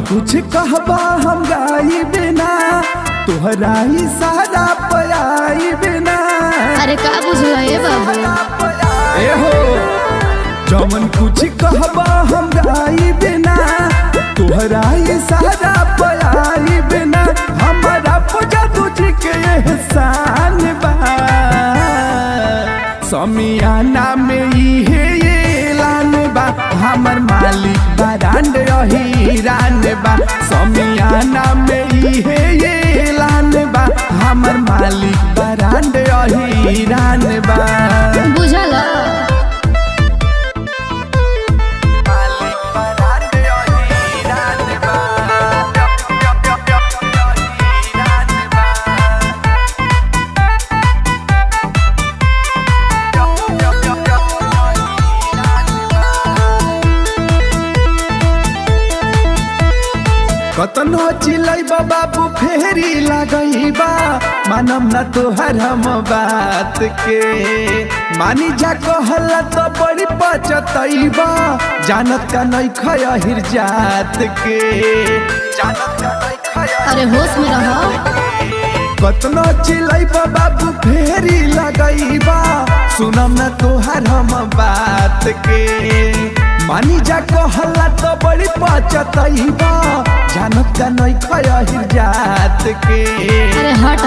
कुछ कहबा हम गाई बिना तोहरा ही सारा पयाई बिना। अरे का बुझल है बाबू ए हो जमन कुछ कहबा हम गाई बिना तोहरा ही सारा पयाई बिना। हमारा पूजा तुझी के एहसान बा समियाना में इहे ऐलान बा हमर मालिक बरांड हीरान बा। समियाना में इहे ऐलान बा हमर मालिक बरांड हीरान बा। बुझल कतनो चिलैबा बाबू फेरी लगैबा मानम न तोहर हम बात के। मानी जा कहला तो बड़ी पचतैबा जानत का नहीं खहिर जात के। जानत का नहीं खहिर अरे होश में रहो। कतनो चिलैबा बाबू फेरी लगैबा सुनम न तोहर हम बात के। मानी जा कहला तो बड़ी पचतैबा जानत का नहीं खहिर जात के। अरे हट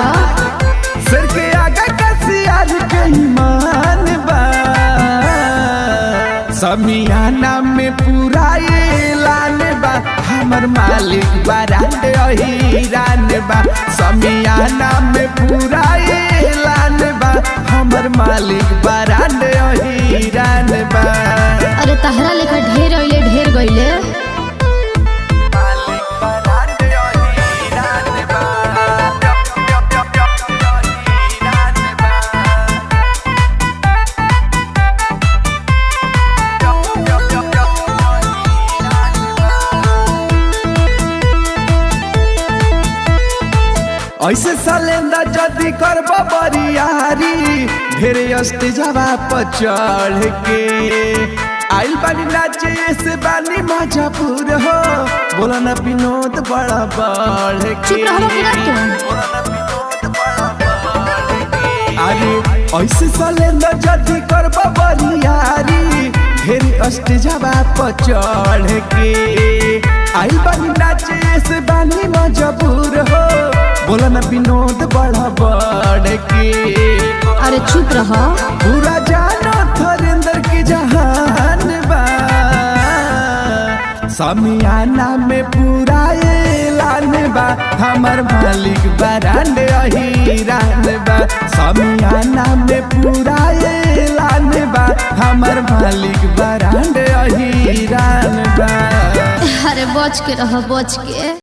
सर के आगा का सियार के ईमान बा समियाना में पूरा ऐलान बा हमर मालिक बरांड हीरान बा। समियाना में पूरा ऐलान बा हमर मालिक बरांड हीरान बा। अरे तहरा लेखा ढेर अइले ढेर गइले। ऐसे सालेंदा जदी करब बरियारी ढेरे स्टेजवा पर चढ़ के। आइल बानी नाचे से बानी मजबूर हो बोला ना विनोद बड़ा बढ़ के। चुप रहो पूरा अरे ऐसे सालेंदा जदी करब बरियारी ढेरे स्टेजवा पर चढ़ के। आइल बानी नाचे से बानी मजबूर हो बोला ना विनोद बड़ा बढ़ के। अरे चुप रहो। पूरा जानो थरेंद्र की जहान बा समियाना में पूरा ऐलान बा हमर मालिक बरांड हीरान बा। समियाना में पूरा ऐलान बा हमर मालिक बरांड हीरान बा। अरे बच के रहो बच के।